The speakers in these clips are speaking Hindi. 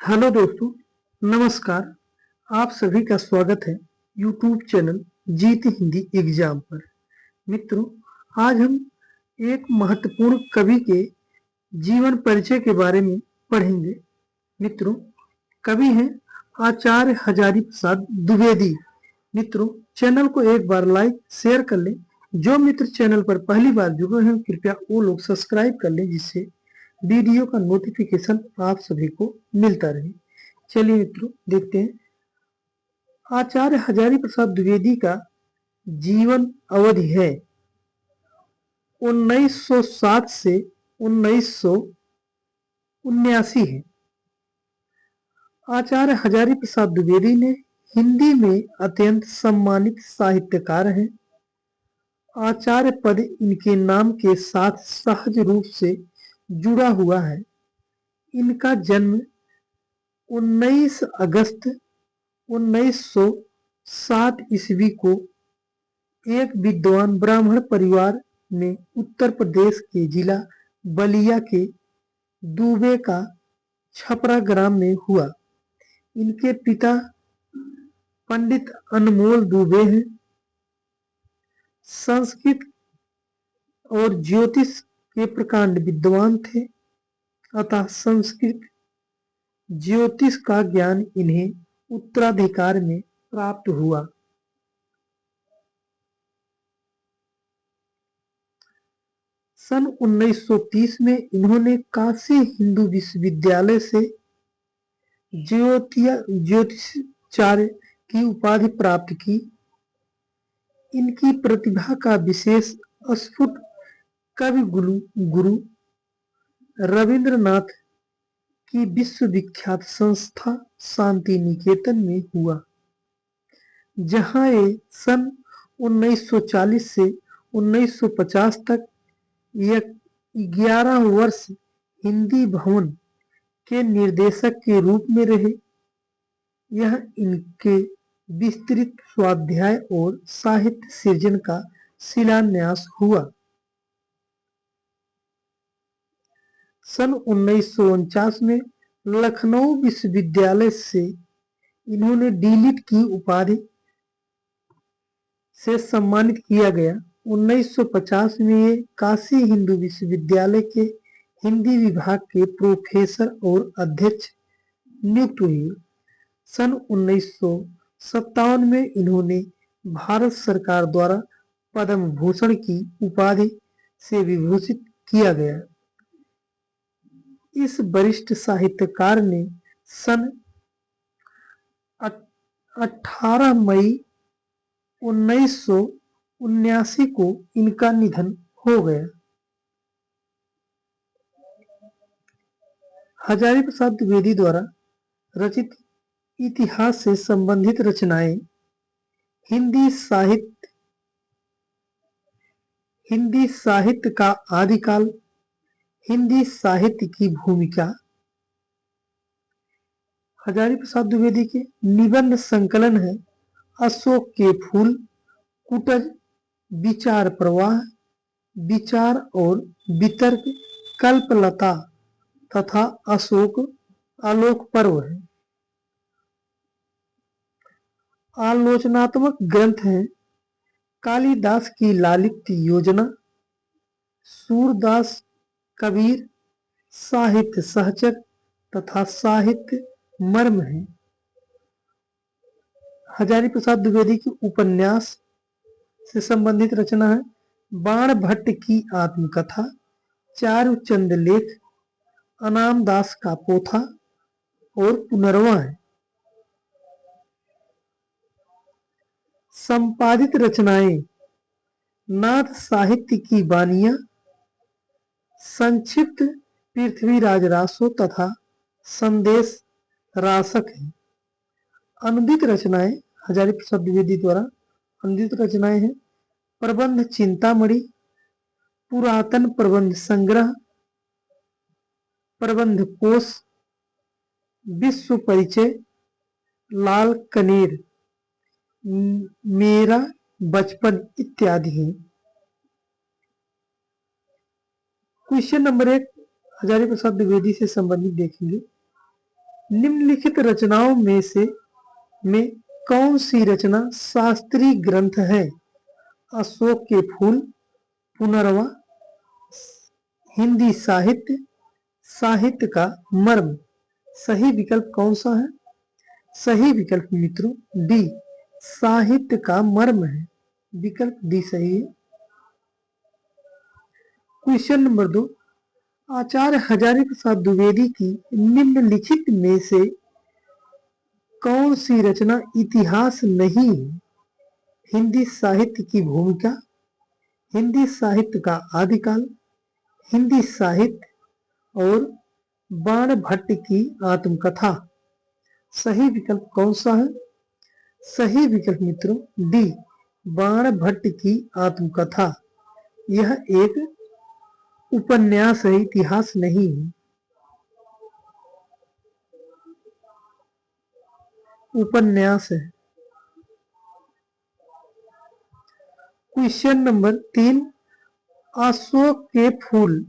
हेलो दोस्तों, नमस्कार। आप सभी का स्वागत है यूट्यूब चैनल जीत हिंदी एग्जाम पर। मित्रों, आज हम एक महत्वपूर्ण कवि के जीवन परिचय के बारे में पढ़ेंगे। मित्रों, कवि हैं आचार्य हजारी प्रसाद द्विवेदी। मित्रों, चैनल को एक बार लाइक शेयर कर लें। जो मित्र चैनल पर पहली बार जुड़े हैं कृपया वो लोग सब्सक्राइब कर लें, जिससे वीडियो का नोटिफिकेशन आप सभी को मिलता रहे। चलिए मित्रों, देखते हैं। आचार्य हजारी प्रसाद द्विवेदी का जीवन अवधि है 1907 से 1979 है। आचार्य हजारी प्रसाद द्विवेदी ने हिंदी में अत्यंत सम्मानित साहित्यकार हैं। आचार्य पद इनके नाम के साथ सहज रूप से जुड़ा हुआ है। इनका जन्म 19 अगस्त 1907 ईस्वी को एक विद्वान ब्राह्मण परिवार में उत्तर प्रदेश के जिला बलिया के दुबे का छपरा ग्राम में हुआ। इनके पिता पंडित अनमोल दुबे हैं। संस्कृत और ज्योतिष के प्रकांड विद्वान थे, अतः संस्कृत ज्योतिष का ज्ञान इन्हें उत्तराधिकार में प्राप्त हुआ। सन 1930 में इन्होंने काशी हिंदू विश्वविद्यालय से ज्योतिषाचार्य की उपाधि प्राप्त की। इनकी प्रतिभा का विशेष स्फुट कवि गुरु रविंद्रनाथ की विश्वविख्यात संस्था शांति निकेतन में हुआ, जहां ये सन 1940 से 1950 तक 11 वर्ष हिंदी भवन के निर्देशक के रूप में रहे। यह इनके विस्तृत स्वाध्याय और साहित्य सृजन का शिलान्यास हुआ। सन 1949 में लखनऊ विश्वविद्यालय से इन्होंने डीलिट की उपाधि से सम्मानित किया गया। 1950 में ये काशी हिंदू विश्वविद्यालय के हिंदी विभाग के प्रोफेसर और अध्यक्ष नियुक्त हुए। सन 1957 में इन्होंने भारत सरकार द्वारा पद्म भूषण की उपाधि से विभूषित किया गया। इस वरिष्ठ साहित्यकार ने सन 18 मई 1979 को इनका निधन हो गया। हजारी प्रसाद द्विवेदी द्वारा रचित इतिहास से संबंधित रचनाएं हिंदी साहित्य का आदिकाल, हिंदी साहित्य की भूमिका, हजारी प्रसाद द्विवेदी के निबंध संकलन है अशोक के फूल, कुटज, विचार प्रवाह, विचार और वितर्क, कल्पलता तथा आलोक पर्व है। आलोचनात्मक ग्रंथ हैं कालिदास की लालित्य योजना, सूरदास कबीर, साहित्य सहचर तथा साहित्य मर्म है। हजारी प्रसाद द्विवेदी की उपन्यास से संबंधित रचना है बाण भट्ट की आत्मकथा, चारुचंद लेख, अनाम दास का पोथा और पुनर्वा है। संपादित रचनाएं नाथ साहित्य की बानियां, संक्षिप्त पृथ्वीराज रासो तथा संदेश रासक है। अनुदित रचनाएं हजारी प्रसाद द्विवेदी द्वारा अनुदित रचनाएं हैं प्रबंध चिंतामणि, पुरातन प्रबंध संग्रह, प्रबंध कोश, विश्व परिचय, लाल कनेर, मेरा बचपन इत्यादि हैं। क्वेश्चन नंबर 1 हजारी प्रसाद द्विवेदी से संबंधित देखेंगे। निम्नलिखित रचनाओं में कौन सी रचना शास्त्रीय ग्रंथ है? अशोक के फूल, पुनर्वा, हिंदी साहित्य, साहित्य का मर्म। सही विकल्प कौन सा है? सही विकल्प मित्रों डी, साहित्य का मर्म है। विकल्प डी सही है। क्वेश्चन नंबर 2, आचार्य हजारी प्रसाद द्विवेदी की निम्नलिखित में से कौन सी रचना इतिहास नहीं है? हिंदी साहित्य की भूमिका, हिंदी साहित्य का आदिकाल, हिंदी साहित्य और बाण भट्ट की आत्मकथा। सही विकल्प कौन सा है? सही विकल्प मित्रों डी, बाण भट्ट की आत्मकथा। यह एक उपन्यास है, इतिहास नहीं है। उपन्यास है। क्वेश्चन नंबर 3, अशोक के फूल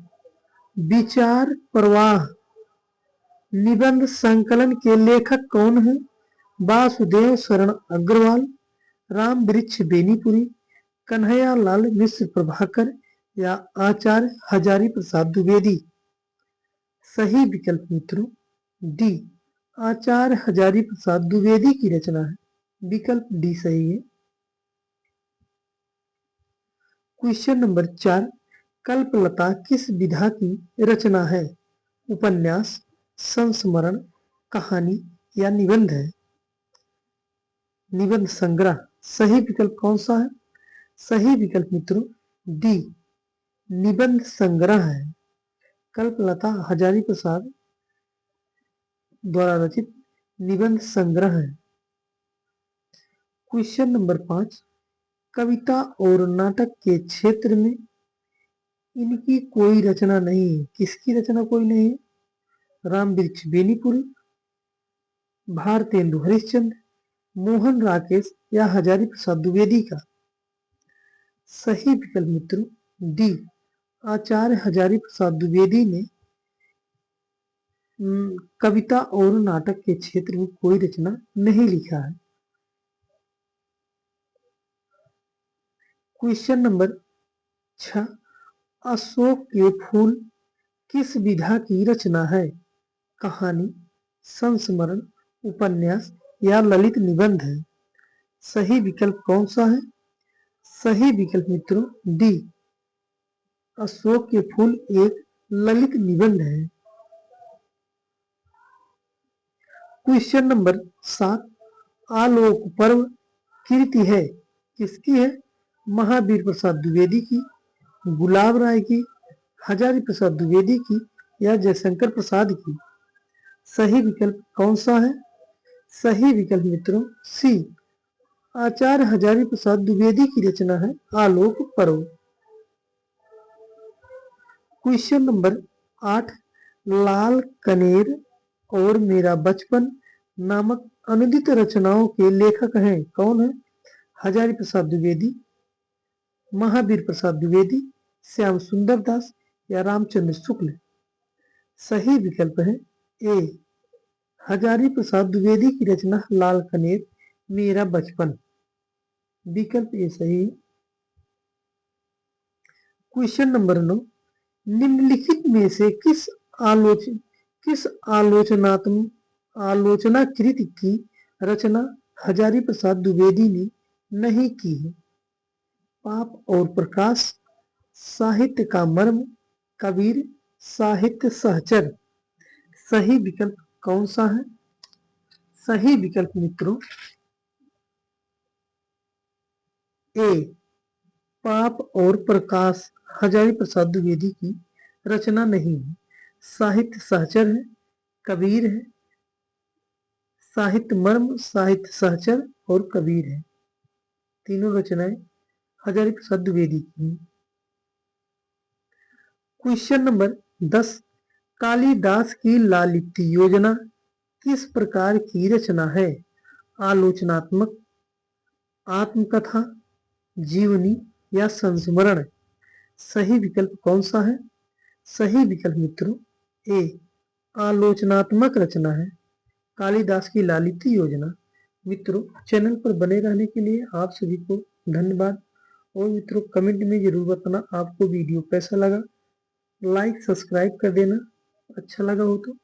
विचार प्रवाह निबंध संकलन के लेखक कौन है? वासुदेव शरण अग्रवाल, राम वृक्ष बेनीपुरी, कन्हैया लाल मिश्र प्रभाकर या आचार्य हजारी प्रसाद द्विवेदी। सही विकल्प मित्रों डी, आचार्य हजारी प्रसाद द्विवेदी की रचना है। विकल्प डी सही है। क्वेश्चन नंबर 4, कल्पलता किस विधा की रचना है? उपन्यास, संस्मरण, कहानी या निबंध है? निबंध संग्रह। सही विकल्प कौन सा है? सही विकल्प मित्रों डी, निबंध संग्रह है। कल्पलता हजारी प्रसाद द्वारा रचित निबंध संग्रह है। क्वेश्चन नंबर 5, कविता और नाटक के क्षेत्र में इनकी कोई रचना नहीं है। किसकी रचना कोई नहीं है? राम वृक्ष बेनीपुरी, भारतेंदु हरिश्चंद्र, मोहन राकेश या हजारी प्रसाद द्विवेदी का। सही विकल्प मित्रों डी, आचार्य हजारी प्रसाद द्विवेदी ने कविता और नाटक के क्षेत्र में कोई रचना नहीं लिखा है। क्वेश्चन नंबर 6, अशोक के फूल किस विधा की रचना है? कहानी, संस्मरण, उपन्यास या ललित निबंध है? सही विकल्प कौन सा है? सही विकल्प मित्रों डी, अशोक के फूल एक ललित निबंध है। क्वेश्चन नंबर 7, आलोक पर्व कृति है किसकी है? महावीर प्रसाद द्विवेदी की, गुलाब राय की, हजारी प्रसाद द्विवेदी की या जयशंकर प्रसाद की। सही विकल्प कौन सा है? सही विकल्प मित्रों सी, आचार्य हजारी प्रसाद द्विवेदी की रचना है आलोक पर्व। क्वेश्चन नंबर 8, लाल कनेर और मेरा बचपन नामक अनुदित रचनाओं के लेखक हैं कौन है? हजारी प्रसाद द्विवेदी, महावीर प्रसाद द्विवेदी, श्याम सुंदर दास या रामचंद्र शुक्ल। सही विकल्प है ए, हजारी प्रसाद द्विवेदी की रचना लाल कनेर मेरा बचपन। विकल्प ए सही है। क्वेश्चन नंबर 9, निम्नलिखित में से किस आलोचना कृति की रचना हजारी प्रसाद द्विवेदी ने नहीं की है? पाप और प्रकाश, साहित्य का मर्म, कबीर, साहित्य सहचर। सही विकल्प कौन सा है? सही विकल्प मित्रों ए, पाप और प्रकाश हजारी प्रसाद द्विवेदी की रचना नहीं है। साहित्य सहचर है, कबीर है, साहित्य मर्म, साहित्य सहचर और कबीर है। तीनों रचनाएं हजारी प्रसाद द्विवेदी की। क्वेश्चन नंबर 10, कालिदास की लालित्य योजना किस प्रकार की रचना है? आलोचनात्मक, आत्मकथा, जीवनी या संस्मरण। सही विकल्प कौन सा है? सही विकल्प मित्रों ए, आलोचनात्मक रचना है। कालिदास की लालिती योजना। मित्रों, चैनल पर बने रहने के लिए आप सभी को धन्यवाद। और मित्रों, कमेंट में जरूर बताना आपको वीडियो कैसा लगा। लाइक सब्सक्राइब कर देना अच्छा लगा हो तो।